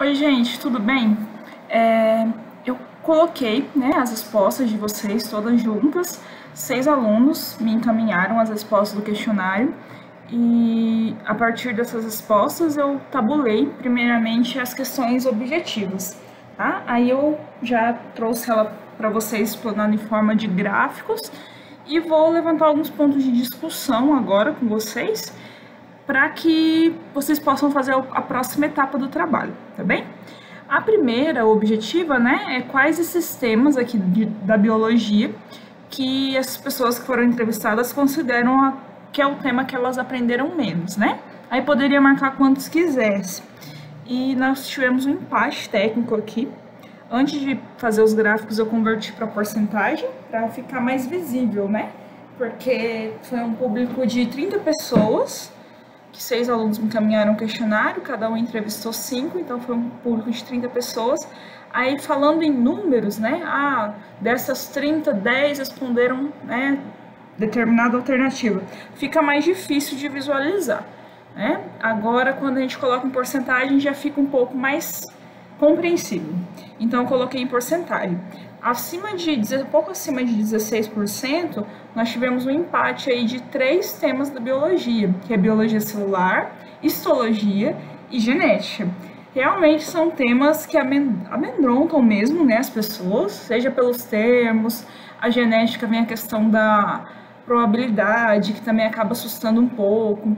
Oi, gente, tudo bem? Eu coloquei, né, as respostas de vocês todas juntas. 6 alunos me encaminharam as respostas do questionário e a partir dessas respostas eu tabulei primeiramente as questões objetivas, tá? Aí eu já trouxe ela para vocês explanando em forma de gráficos e vou levantar alguns pontos de discussão agora com vocês para que vocês possam fazer a próxima etapa do trabalho, tá bem? A primeira objetiva, né, é quais esses temas aqui da biologia que as pessoas que foram entrevistadas consideram que é o tema que elas aprenderam menos, né? Aí poderia marcar quantos quisesse. E nós tivemos um empate técnico aqui. Antes de fazer os gráficos, eu converti para porcentagem, para ficar mais visível, né? Porque foi um público de 30 pessoas, que 6 alunos me encaminharam um questionário, cada um entrevistou 5, então foi um público de 30 pessoas. Aí, falando em números, né, dessas 30, 10 responderam, né, determinada alternativa. Fica mais difícil de visualizar, né? Agora, quando a gente coloca em porcentagem, já fica um pouco mais compreensível. Então, eu coloquei em porcentagem. Pouco acima de 16%, nós tivemos um empate aí de 3 temas da biologia, que é biologia celular, histologia e genética. Realmente são temas que amedrontam mesmo, né, as pessoas, seja pelos termos, a genética vem a questão da probabilidade, que também acaba assustando um pouco.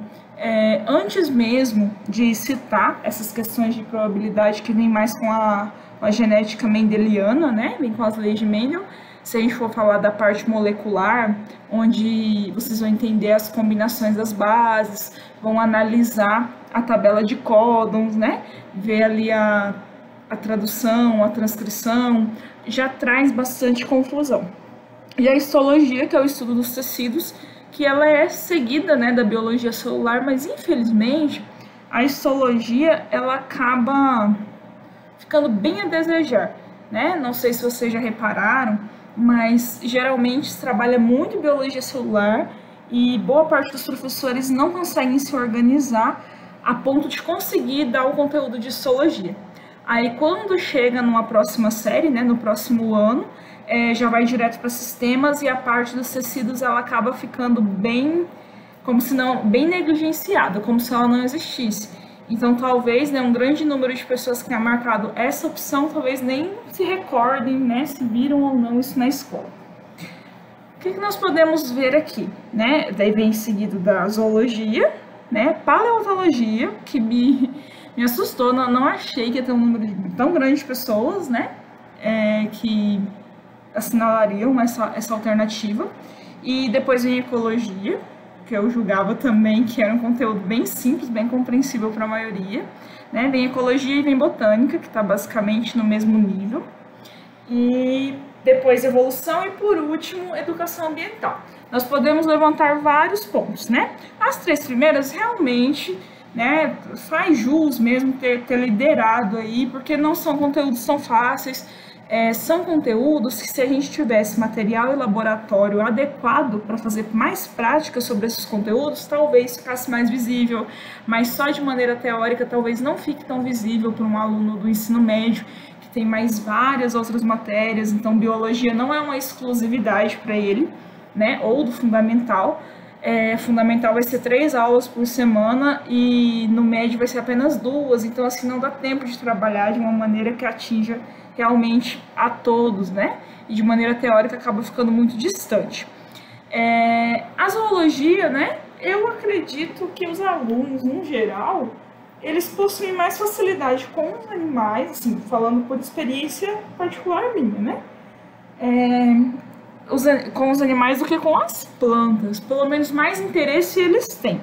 Antes mesmo de citar essas questões de probabilidade que vem mais com a genética mendeliana, né, vem com as leis de Mendel. Se a gente for falar da parte molecular, onde vocês vão entender as combinações das bases, vão analisar a tabela de códons, né, ver ali a tradução, a transcrição, já traz bastante confusão. E a histologia, que é o estudo dos tecidos, que ela é seguida, né, da biologia celular, mas infelizmente a histologia ela acaba ficando bem a desejar, né? Não sei se vocês já repararam, mas geralmente se trabalha muito em biologia celular e boa parte dos professores não conseguem se organizar a ponto de conseguir dar o conteúdo de histologia. Aí quando chega numa próxima série, né, no próximo ano, já vai direto para sistemas e a parte dos tecidos ela acaba ficando bem negligenciada, como se ela não existisse. Então, talvez, né, um grande número de pessoas que tenha marcado essa opção, talvez nem se recordem, né, se viram ou não isso na escola. O que nós podemos ver aqui, né? Daí vem seguido da zoologia, né, paleontologia, que me assustou, não achei que ia ter um número tão grande de pessoas, né, que assinalariam essa alternativa. E depois vem ecologia, que eu julgava também que era um conteúdo bem simples, bem compreensível para a maioria, né? Vem ecologia e vem botânica, que está basicamente no mesmo nível. E depois evolução e, por último, educação ambiental. Nós podemos levantar vários pontos, né? As 3 primeiras realmente, né, faz jus mesmo ter liderado aí, porque não são conteúdos tão fáceis. São conteúdos que, se a gente tivesse material e laboratório adequado para fazer mais práticas sobre esses conteúdos, talvez ficasse mais visível, mas só de maneira teórica talvez não fique tão visível para um aluno do ensino médio, que tem mais várias outras matérias. Então biologia não é uma exclusividade para ele, né, ou do fundamental. Fundamental vai ser 3 aulas por semana e no médio vai ser apenas 2, então assim não dá tempo de trabalhar de uma maneira que atinja realmente a todos, né? E de maneira teórica acaba ficando muito distante. A zoologia, né? Eu acredito que os alunos, no geral, eles possuem mais facilidade com os animais, assim, falando por experiência particular minha, né? Com os animais do que com as plantas. Pelo menos mais interesse eles têm,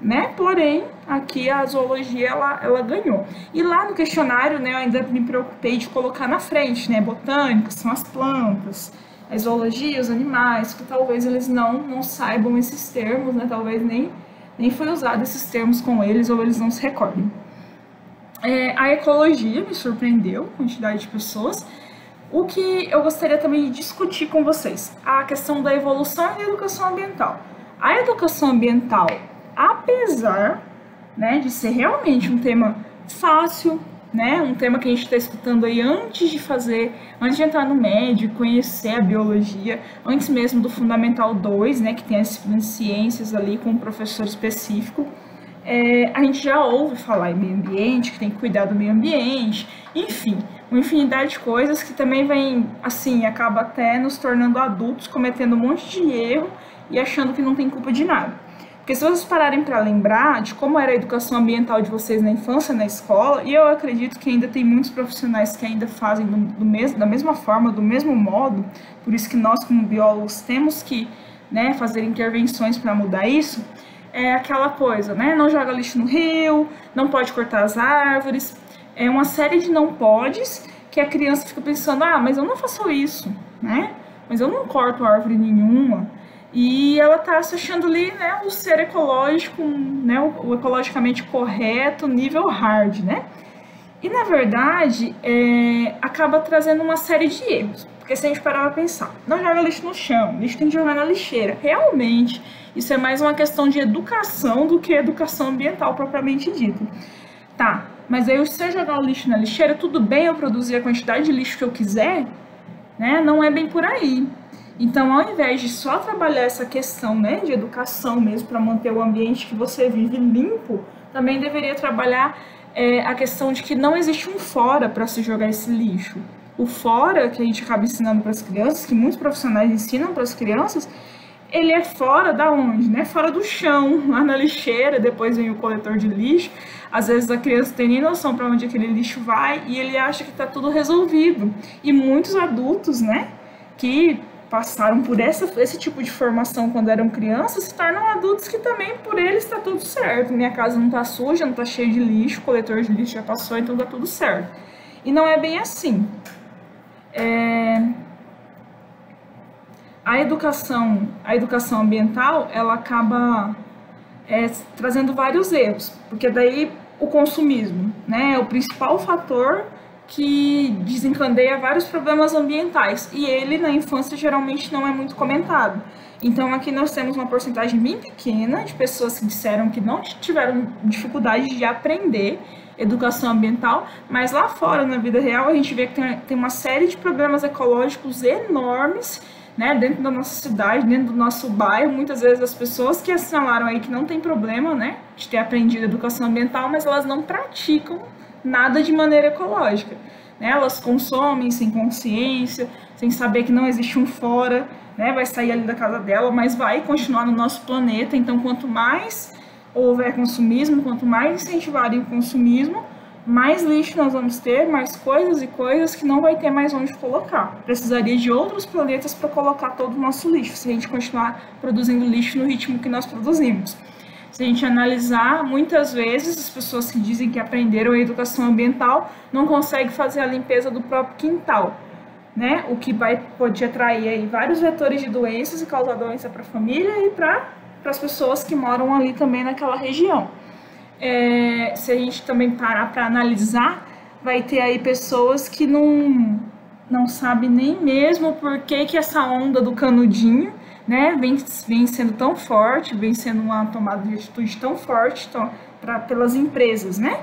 né? Porém, aqui a zoologia ela ganhou. E lá no questionário, né, eu ainda me preocupei de colocar na frente, né? Botânica são as plantas, a zoologia, os animais, que talvez eles não saibam esses termos, né? Talvez nem foi usado esses termos com eles ou eles não se recordem. A ecologia me surpreendeu, a quantidade de pessoas. O que eu gostaria também de discutir com vocês, a questão da evolução e da educação ambiental. A educação ambiental, apesar, né, de ser realmente um tema fácil, né? Um tema que a gente está escutando aí antes de entrar no médio, conhecer a biologia, antes mesmo do Fundamental 2, né? Que tem as ciências ali com um professor específico. A gente já ouve falar em meio ambiente, que tem que cuidar do meio ambiente, enfim, uma infinidade de coisas que também vem, assim, acaba até nos tornando adultos, cometendo um monte de erro e achando que não tem culpa de nada. Porque se vocês pararem para lembrar de como era a educação ambiental de vocês na infância, na escola, e eu acredito que ainda tem muitos profissionais que ainda fazem da mesma forma, do mesmo modo, por isso que nós como biólogos temos que, né, fazer intervenções para mudar isso, é aquela coisa, né, não joga lixo no rio, não pode cortar as árvores, é uma série de não podes que a criança fica pensando, mas eu não faço isso, né, mas eu não corto árvore nenhuma. E ela está se achando ali, né, o ser ecológico, né, o ecologicamente correto, nível hard, né? E, na verdade, acaba trazendo uma série de erros. Porque se a gente parar para pensar, não joga lixo no chão, lixo tem que jogar na lixeira. Realmente, isso é mais uma questão de educação do que educação ambiental propriamente dita. Tá, mas aí se eu jogar o lixo na lixeira, tudo bem eu produzir a quantidade de lixo que eu quiser? Né? Não é bem por aí. Então, ao invés de só trabalhar essa questão, né, de educação mesmo para manter o ambiente que você vive limpo, também deveria trabalhar a questão de que não existe um fora para se jogar esse lixo. O fora que a gente acaba ensinando para as crianças, que muitos profissionais ensinam para as crianças, ele é fora da onde? Né? Fora do chão, lá na lixeira, depois vem o coletor de lixo. Às vezes a criança não tem nem noção para onde aquele lixo vai e ele acha que está tudo resolvido. E muitos adultos, né, que passaram por esse tipo de formação quando eram crianças, se tornam adultos que também, por eles, está tudo certo. Minha casa não está suja, não está cheia de lixo, o coletor de lixo já passou, então está tudo certo. E não é bem assim. A educação ambiental, ela acaba trazendo vários erros, porque daí o consumismo, né, é o principal fator que desencadeia vários problemas ambientais, e ele na infância geralmente não é muito comentado. Então aqui nós temos uma porcentagem bem pequena de pessoas que disseram que não tiveram dificuldade de aprender educação ambiental, mas lá fora, na vida real, a gente vê que tem uma série de problemas ecológicos enormes, né, dentro da nossa cidade, dentro do nosso bairro. Muitas vezes as pessoas que assinalaram aí que não tem problema, né, de ter aprendido educação ambiental, mas elas não praticam nada de maneira ecológica, né? Elas consomem sem consciência, sem saber que não existe um fora, né? Vai sair ali da casa dela, mas vai continuar no nosso planeta. Então, quanto mais houver consumismo, quanto mais incentivarem o consumismo, mais lixo nós vamos ter, mais coisas e coisas que não vai ter mais onde colocar. Precisaria de outros planetas para colocar todo o nosso lixo, se a gente continuar produzindo lixo no ritmo que nós produzimos. Se a gente analisar, muitas vezes as pessoas que dizem que aprenderam a educação ambiental não conseguem fazer a limpeza do próprio quintal, né? O que pode atrair aí vários vetores de doenças e causar doença para a família e para as pessoas que moram ali também naquela região. Se a gente também parar para analisar, vai ter aí pessoas que não sabem nem mesmo por que essa onda do canudinho, né, vem sendo tão forte, vem sendo uma tomada de atitude tão forte pelas empresas, né,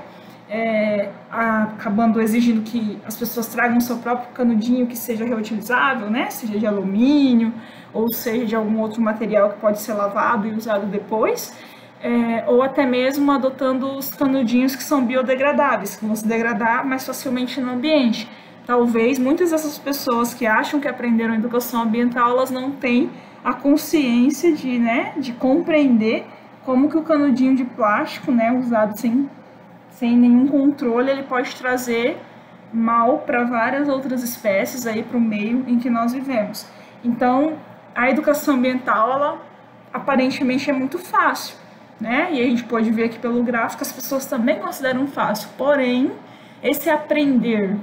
acabando exigindo que as pessoas tragam seu próprio canudinho que seja reutilizável, né, seja de alumínio ou seja de algum outro material que pode ser lavado e usado depois, ou até mesmo adotando os canudinhos que são biodegradáveis, que vão se degradar mais facilmente no ambiente. Talvez muitas dessas pessoas que acham que aprenderam educação ambiental, elas não têm a consciência de compreender como que o canudinho de plástico, né, usado sem nenhum controle, ele pode trazer mal para várias outras espécies aí para o meio em que nós vivemos. Então, a educação ambiental, ela aparentemente é muito fácil, né? E a gente pode ver aqui pelo gráfico, as pessoas também consideram fácil, porém, esse aprender,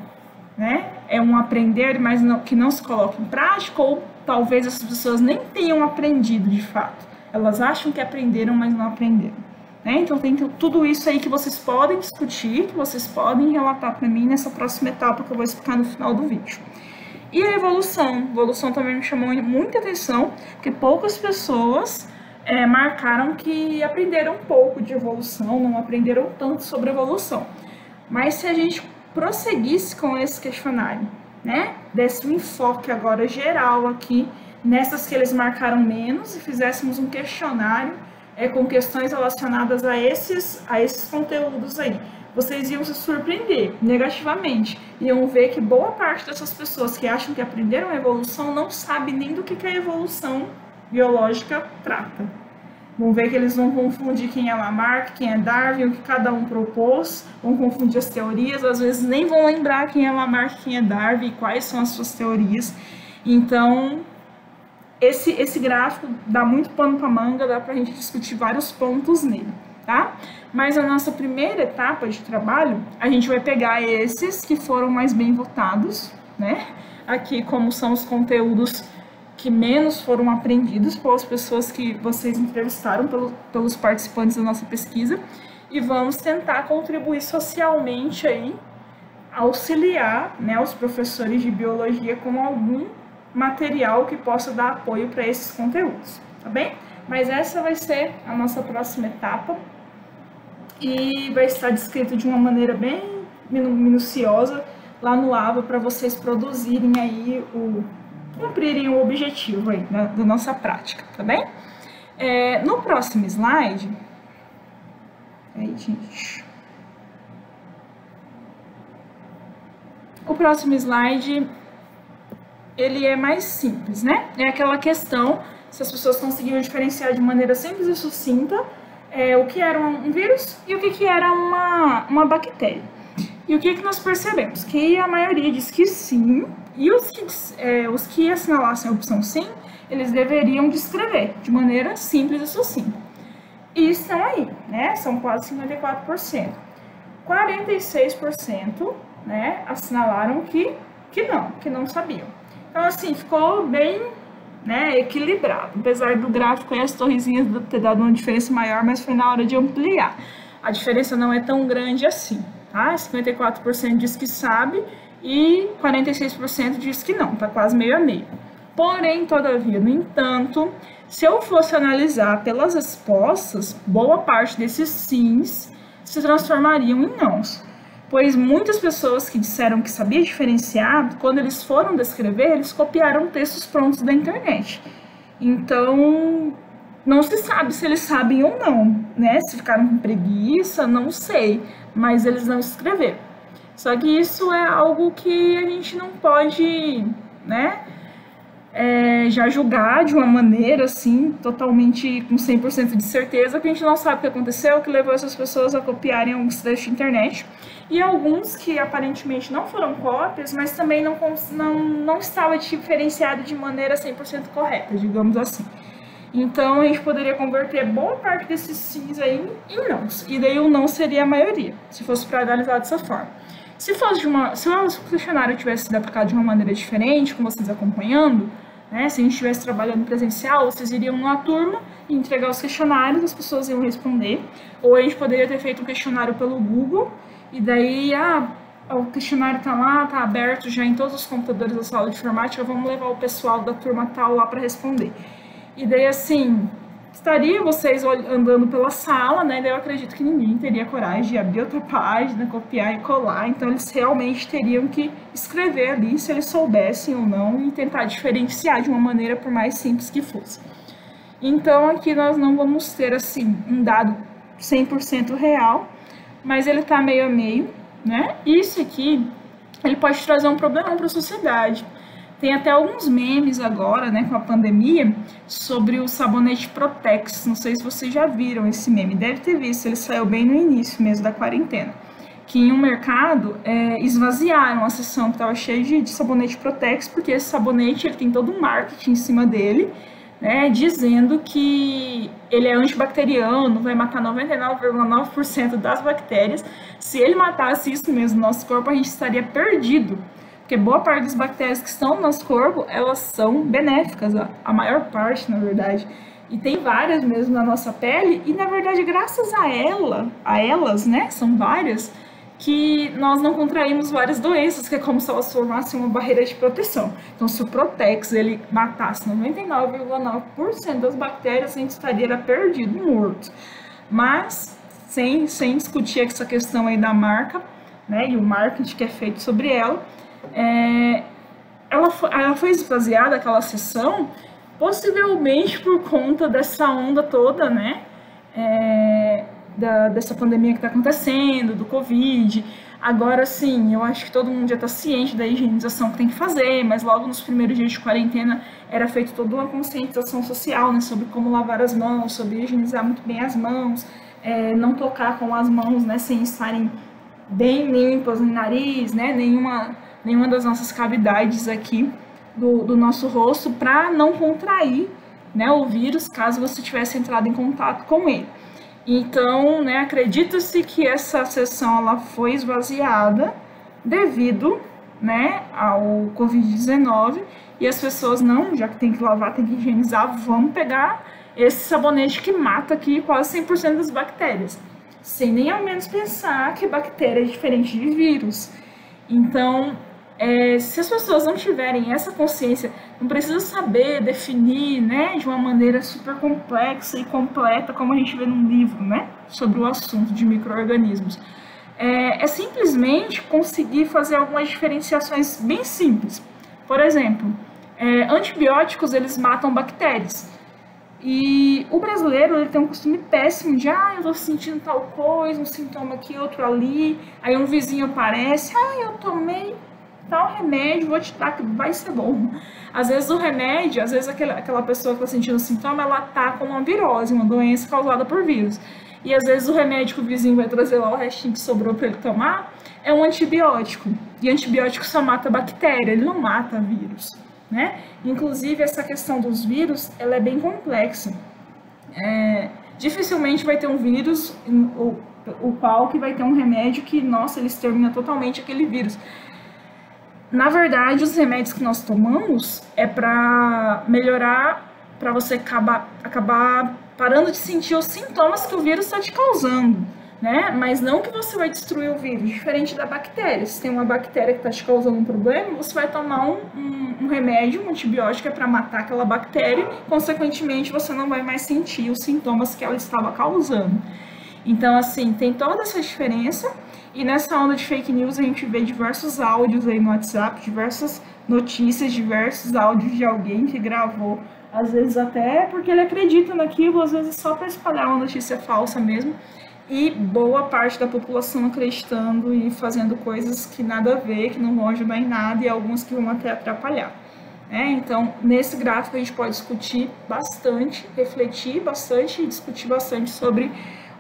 né, é um aprender, mas que não se coloca em prática, ou talvez essas pessoas nem tenham aprendido de fato. Elas acham que aprenderam, mas não aprenderam, né? Então tem tudo isso aí que vocês podem discutir, que vocês podem relatar para mim nessa próxima etapa que eu vou explicar no final do vídeo. E a evolução. A evolução também me chamou muita atenção, porque poucas pessoas marcaram que aprenderam um pouco de evolução, não aprenderam tanto sobre evolução. Mas se a gente prosseguisse com esse questionário, né? Desse um enfoque agora geral aqui, nessas que eles marcaram menos, e fizéssemos um questionário com questões relacionadas a esses conteúdos aí. Vocês iam se surpreender negativamente, iam ver que boa parte dessas pessoas que acham que aprenderam evolução não sabe nem do que a evolução biológica trata. Vão ver que eles vão confundir quem é Lamarck, quem é Darwin, o que cada um propôs, vão confundir as teorias, às vezes nem vão lembrar quem é Lamarck, quem é Darwin, quais são as suas teorias. Então, esse gráfico dá muito pano para manga, dá para a gente discutir vários pontos nele, tá? Mas a nossa primeira etapa de trabalho, a gente vai pegar esses que foram mais bem votados, né? Aqui, como são os conteúdos que menos foram aprendidos pelas pessoas que vocês entrevistaram, pelos participantes da nossa pesquisa, e vamos tentar contribuir socialmente aí, auxiliar, né, os professores de biologia com algum material que possa dar apoio para esses conteúdos, tá bem? Mas essa vai ser a nossa próxima etapa e vai estar descrito de uma maneira bem minuciosa lá no AVA para vocês produzirem aí cumprirem o objetivo aí da nossa prática, tá bem? No próximo slide, o próximo slide, ele é mais simples, né? É aquela questão, se as pessoas conseguiram diferenciar de maneira simples e sucinta, o que era um vírus e o que era uma bactéria. E o que nós percebemos? Que a maioria diz que sim, e os que assinalassem a opção sim, eles deveriam descrever de maneira simples e sucinta. E estão aí, né? São quase 54%. 46%, né, assinalaram que não sabiam. Então, assim, ficou bem, né, equilibrado. Apesar do gráfico e as torrezinhas ter dado uma diferença maior, mas foi na hora de ampliar. A diferença não é tão grande assim, tá? 54% diz que sabe e 46% diz que não, tá quase meio a meio. Porém, todavia, no entanto, se eu fosse analisar pelas respostas, boa parte desses sims se transformariam em nãos. Pois muitas pessoas que disseram que sabia diferenciar, quando eles foram descrever, eles copiaram textos prontos da internet. Então, não se sabe se eles sabem ou não, né? Se ficaram com preguiça, não sei, mas eles não escreveram. Só que isso é algo que a gente não pode, né, já julgar de uma maneira, assim, totalmente com 100% de certeza, que a gente não sabe o que aconteceu, que levou essas pessoas a copiarem alguns trechos de internet. E alguns que aparentemente não foram cópias, mas também não estava diferenciado de maneira 100% correta, digamos assim. Então, a gente poderia converter boa parte desses sims aí em nãos. E daí o não seria a maioria, se fosse para analisar dessa forma. Se o questionário tivesse sido aplicado de uma maneira diferente, com vocês acompanhando, né, se a gente estivesse trabalhando presencial, vocês iriam numa turma e entregar os questionários, as pessoas iam responder. Ou a gente poderia ter feito um questionário pelo Google, e daí, o questionário está lá, está aberto já em todos os computadores da sala de informática, vamos levar o pessoal da turma tal lá para responder. E daí, assim, estaria vocês andando pela sala, né? Daí eu acredito que ninguém teria coragem de abrir outra página, copiar e colar. Então, eles realmente teriam que escrever ali, se eles soubessem ou não, e tentar diferenciar de uma maneira, por mais simples que fosse. Então, aqui nós não vamos ter, assim, um dado 100% real, mas ele está meio a meio, né? Isso aqui, ele pode trazer um problema para a sociedade. Tem até alguns memes agora, né, com a pandemia, sobre o sabonete Protex. Não sei se vocês já viram esse meme. Deve ter visto, ele saiu bem no início mesmo da quarentena. Que em um mercado esvaziaram a seção que estava cheia de sabonete Protex, porque esse sabonete ele tem todo um marketing em cima dele, né, dizendo que ele é antibacteriano, vai matar 99,9% das bactérias. Se ele matasse isso mesmo no nosso corpo, a gente estaria perdido. Porque boa parte das bactérias que estão no nosso corpo, elas são benéficas, a maior parte, na verdade. E tem várias mesmo na nossa pele, e na verdade, graças a elas, né, são várias, que nós não contraímos várias doenças, que é como se elas formassem uma barreira de proteção. Então, se o Protex, ele matasse 99,9% das bactérias, a gente estaria perdido, morto. Mas, sem discutir essa questão aí da marca, né, e o marketing que é feito sobre ela, ela foi esvaziada, aquela sessão, possivelmente por conta dessa onda toda, né, dessa pandemia que está acontecendo, do Covid. Agora, sim, eu acho que todo mundo já está ciente da higienização que tem que fazer, mas logo nos primeiros dias de quarentena era feita toda uma conscientização social, né, sobre como lavar as mãos, sobre higienizar muito bem as mãos, não tocar com as mãos, né, sem estarem bem limpas no nariz, né, nenhuma das nossas cavidades aqui do nosso rosto, para não contrair, né, o vírus caso você tivesse entrado em contato com ele. Então, né, acredita-se que essa sessão ela foi esvaziada devido, né, ao Covid-19, e as pessoas não, já que tem que lavar, tem que higienizar, vamos pegar esse sabonete que mata aqui quase 100% das bactérias, sem nem ao menos pensar que bactéria é diferente de vírus. Então, se as pessoas não tiverem essa consciência, não precisa saber definir, né, de uma maneira super complexa e completa, como a gente vê num livro, né, sobre o assunto de micro-organismos. É simplesmente conseguir fazer algumas diferenciações bem simples. Por exemplo, antibióticos, eles matam bactérias. E o brasileiro, ele tem um costume péssimo de, eu tô sentindo tal coisa, um sintoma aqui, outro ali, aí um vizinho aparece, eu tomei tal remédio, vou te dar que vai ser bom. Às vezes o remédio, às vezes aquela pessoa que está sentindo sintoma, ela tá com uma virose, uma doença causada por vírus. E às vezes o remédio que o vizinho vai trazer lá, o restinho que sobrou para ele tomar, é um antibiótico. E antibiótico só mata bactéria, ele não mata vírus, né? Inclusive, essa questão dos vírus, ela é bem complexa. Dificilmente vai ter um vírus, o qual que vai ter um remédio que, nossa, ele extermina totalmente aquele vírus. Na verdade, os remédios que nós tomamos é para melhorar, para você acabar parando de sentir os sintomas que o vírus está te causando, né? Mas não que você vai destruir o vírus, diferente da bactéria. Se tem uma bactéria que está te causando um problema, você vai tomar um remédio, um antibiótico, para matar aquela bactéria, consequentemente você não vai mais sentir os sintomas que ela estava causando. Então, assim, tem toda essa diferença. E nessa onda de fake news a gente vê diversos áudios aí no WhatsApp, diversas notícias, diversos áudios de alguém que gravou, às vezes até porque ele acredita naquilo, às vezes só para espalhar uma notícia falsa mesmo, e boa parte da população acreditando e fazendo coisas que nada a ver, que não vão ajudar em nada, e algumas que vão até atrapalhar. Então, nesse gráfico a gente pode discutir bastante, refletir bastante e discutir bastante sobre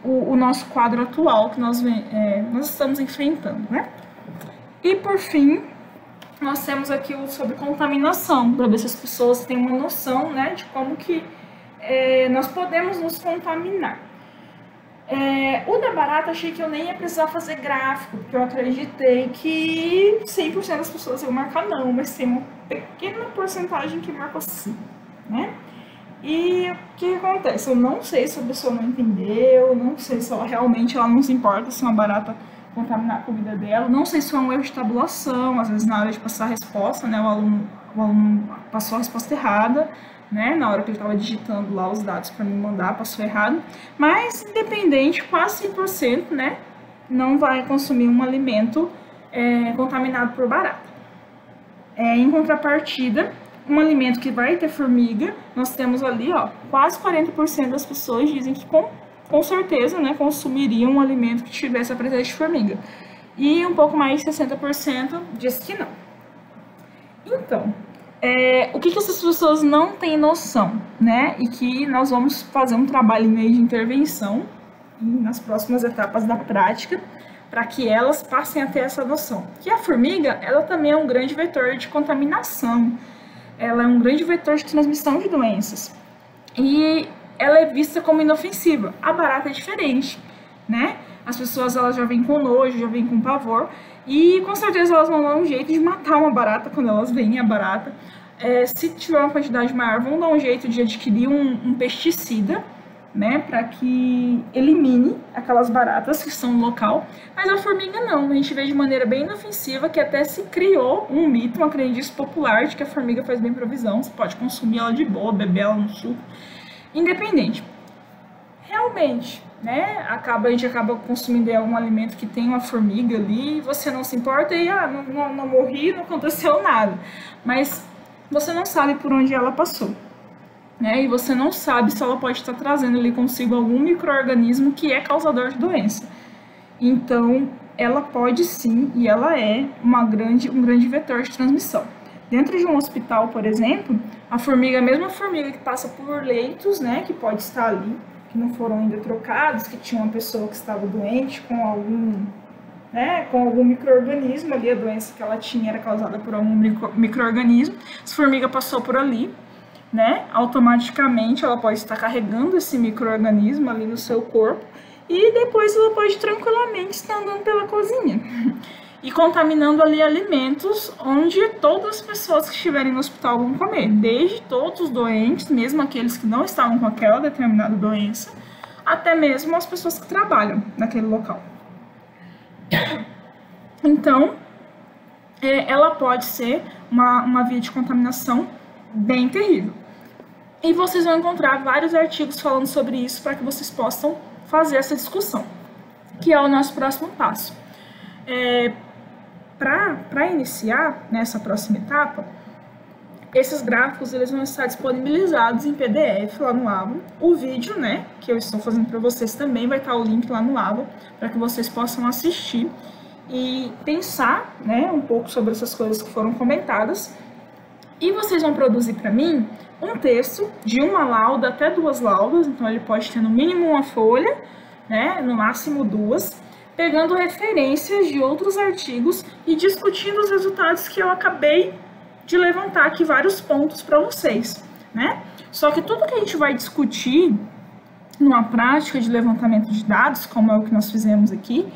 o nosso quadro atual que nós estamos enfrentando, né? E por fim, nós temos aqui o sobre contaminação, para ver se as pessoas têm uma noção, né, de como que nós podemos nos contaminar. O da barata, achei que eu nem ia precisar fazer gráfico, porque eu acreditei que 100% das pessoas iam marcar não, mas tem uma pequena porcentagem que marca sim, né? E o que acontece? Eu não sei se a pessoa não entendeu, não sei se ela realmente não se importa se uma barata contaminar a comida dela, não sei se foi um erro de tabulação, às vezes na hora de passar a resposta, né, o aluno passou a resposta errada, né, na hora que ele estava digitando lá os dados para me mandar, passou errado, mas independente, quase 100%, né, não vai consumir um alimento contaminado por barata. Em contrapartida, um alimento que vai ter formiga, nós temos ali, quase 40% das pessoas dizem que com certeza, né, consumiriam um alimento que tivesse a presença de formiga. E um pouco mais de 60% diz que não. Então, o que essas pessoas não têm noção, né? E que nós vamos fazer um trabalho meio de intervenção nas próximas etapas da prática, para que elas passem a ter essa noção. Que a formiga, ela também é um grande vetor de contaminação. Ela é um grande vetor de transmissão de doenças. E ela é vista como inofensiva. A barata é diferente, né? As pessoas elas já vêm com nojo, já vêm com pavor. E com certeza elas vão dar um jeito de matar uma barata quando elas veem a barata. Se tiver uma quantidade maior, vão dar um jeito de adquirir um pesticida, né? Para que elimine aquelas baratas que estão no local. Mas a formiga não, a gente vê de maneira bem inofensiva, que até se criou um mito, uma crendice popular de que a formiga faz bem provisão, você pode consumir ela de boa, beber ela no suco, independente. Realmente, né? A gente acaba consumindo algum alimento que tem uma formiga ali, você não se importa e não morri, não aconteceu nada. Mas você não sabe por onde ela passou, né? E você não sabe se ela pode estar trazendo ali consigo algum micro-organismo que é causador de doença. Então, ela pode sim, e ela é um grande vetor de transmissão. Dentro de um hospital, por exemplo, a mesma formiga que passa por leitos, né, que pode estar ali, que não foram ainda trocados, que tinha uma pessoa que estava doente com algum micro-organismo ali, a doença que ela tinha era causada por algum micro-organismo, essa formiga passou por ali, né, automaticamente ela pode estar carregando esse micro-organismo ali no seu corpo, e depois ela pode tranquilamente estar andando pela cozinha e contaminando ali alimentos onde todas as pessoas que estiverem no hospital vão comer, desde todos os doentes, mesmo aqueles que não estavam com aquela determinada doença, até mesmo as pessoas que trabalham naquele local. Então, ela pode ser uma via de contaminação bem terrível. E vocês vão encontrar vários artigos falando sobre isso para que vocês possam fazer essa discussão, que é o nosso próximo passo. Para iniciar nessa próxima etapa, esses gráficos eles vão estar disponibilizados em PDF lá no Ava. O vídeo, né, que eu estou fazendo para vocês também vai estar o link lá no Ava para que vocês possam assistir e pensar, né, um pouco sobre essas coisas que foram comentadas. E vocês vão produzir para mim um texto de uma lauda até 2 laudas, então ele pode ter no mínimo uma folha, né, no máximo 2, pegando referências de outros artigos e discutindo os resultados que eu acabei de levantar aqui vários pontos para vocês, né? Só que tudo que a gente vai discutir numa prática de levantamento de dados, como é o que nós fizemos aqui,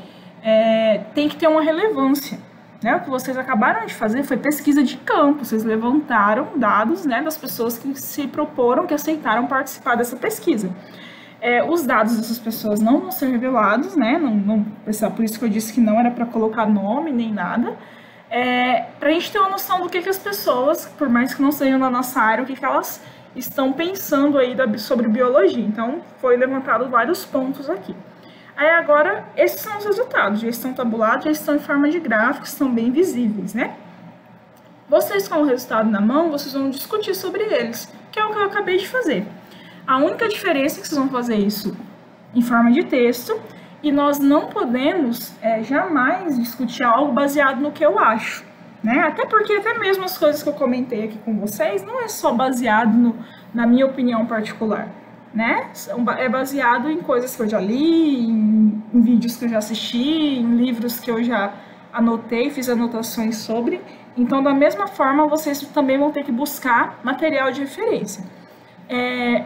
tem que ter uma relevância. Né, o que vocês acabaram de fazer foi pesquisa de campo, vocês levantaram dados, né, das pessoas que se proporam, que aceitaram participar dessa pesquisa. Os dados dessas pessoas não vão ser revelados, né, por isso que eu disse que não era para colocar nome nem nada, para a gente ter uma noção do que as pessoas, por mais que não sejam da nossa área, o que elas estão pensando aí sobre biologia. Então, foi levantado vários pontos aqui. Aí agora, esses são os resultados, já estão tabulados, já estão em forma de gráfico, estão bem visíveis, né? Vocês com o resultado na mão, vocês vão discutir sobre eles, que é o que eu acabei de fazer. A única diferença é que vocês vão fazer isso em forma de texto, e nós não podemos jamais discutir algo baseado no que eu acho, né? Até porque até mesmo as coisas que eu comentei aqui com vocês não é só baseado na minha opinião particular, né? É baseado em coisas que eu já li, em vídeos que eu já assisti, em livros que eu já anotei, fiz anotações sobre. Então, da mesma forma, vocês também vão ter que buscar material de referência.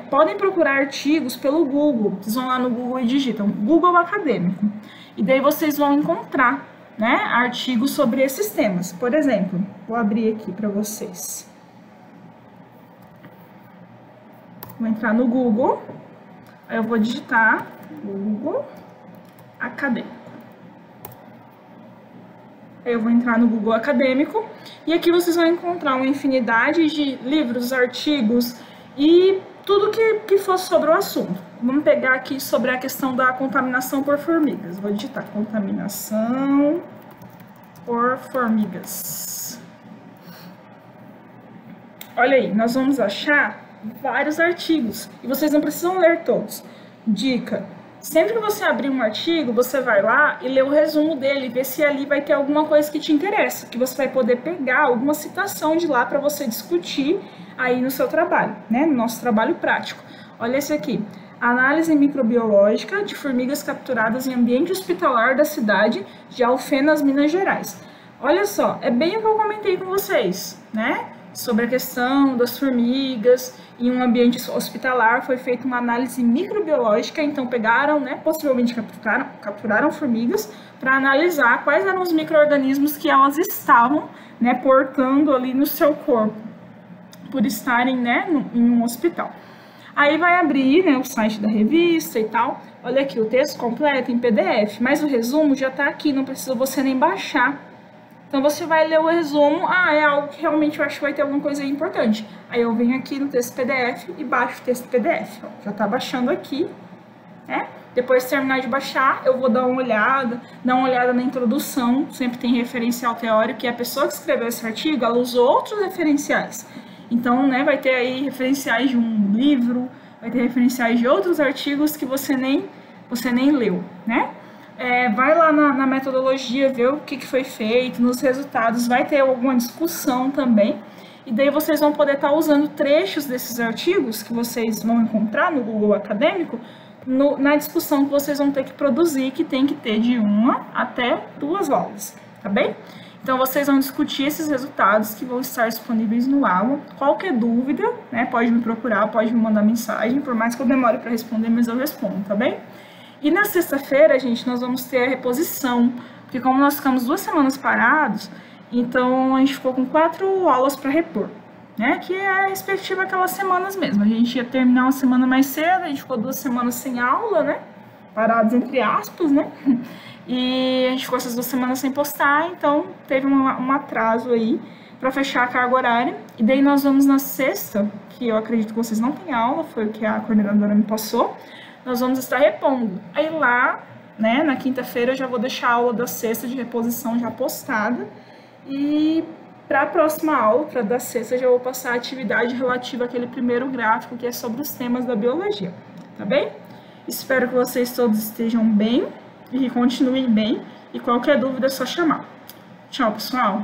Podem procurar artigos pelo Google. Vocês vão lá no Google e digitam Google Acadêmico. E daí vocês vão encontrar, né, artigos sobre esses temas. Por exemplo, vou abrir aqui para vocês. Vou entrar no Google, aí eu vou digitar Google Acadêmico. Aí eu vou entrar no Google Acadêmico e aqui vocês vão encontrar uma infinidade de livros, artigos e tudo que for sobre o assunto. Vamos pegar aqui sobre a questão da contaminação por formigas. Vou digitar contaminação por formigas. Olha aí, nós vamos achar vários artigos e vocês não precisam ler todos. Dica: sempre que você abrir um artigo, você vai lá e lê o resumo dele, ver se ali vai ter alguma coisa que te interessa, que você vai poder pegar alguma citação de lá para você discutir aí no seu trabalho, né, no nosso trabalho prático. Olha esse aqui: análise microbiológica de formigas capturadas em ambiente hospitalar da cidade de Alfenas, Minas Gerais. Olha só, é bem o que eu comentei com vocês, né? Sobre a questão das formigas em um ambiente hospitalar, foi feita uma análise microbiológica, então pegaram, né, possivelmente capturaram formigas para analisar quais eram os micro-organismos que elas estavam, né, portando ali no seu corpo, por estarem, né, em um hospital. Aí vai abrir, né, o site da revista e tal, olha aqui o texto completo em PDF, mas o resumo já está aqui, não precisa você nem baixar. Então, você vai ler o resumo, é algo que realmente eu acho que vai ter alguma coisa aí importante. Aí eu venho aqui no texto PDF e baixo o texto PDF. Ó, já está baixando aqui, né? Depois de terminar de baixar, eu vou dar uma olhada na introdução, sempre tem referencial teórico, e a pessoa que escreveu esse artigo, ela usou outros referenciais. Então, né, vai ter aí referenciais de um livro, vai ter referenciais de outros artigos que você nem leu, né? Vai lá na metodologia, ver o que foi feito, nos resultados, vai ter alguma discussão também, e daí vocês vão poder estar usando trechos desses artigos que vocês vão encontrar no Google Acadêmico, na discussão que vocês vão ter que produzir, que tem que ter de 1 até 2 aulas, tá bem? Então, vocês vão discutir esses resultados que vão estar disponíveis no aula. Qualquer dúvida, né, pode me procurar, pode me mandar mensagem, por mais que eu demore para responder, mas eu respondo, tá bem? E na sexta-feira, gente, nós vamos ter a reposição, porque como nós ficamos 2 semanas parados, então a gente ficou com 4 aulas para repor, né, que é a respectiva aquelas semanas mesmo. A gente ia terminar uma semana mais cedo, a gente ficou 2 semanas sem aula, né, parados entre aspas, né, e a gente ficou essas 2 semanas sem postar, então teve um atraso aí para fechar a carga horária, e daí nós vamos na sexta, que eu acredito que vocês não têm aula, foi o que a coordenadora me passou, nós vamos estar repondo. Aí lá, né, na quinta-feira eu já vou deixar a aula da sexta de reposição já postada, e para a próxima aula, para da sexta, já vou passar a atividade relativa àquele primeiro gráfico, que é sobre os temas da biologia, tá bem? Espero que vocês todos estejam bem e que continuem bem, e qualquer dúvida é só chamar. Tchau, pessoal!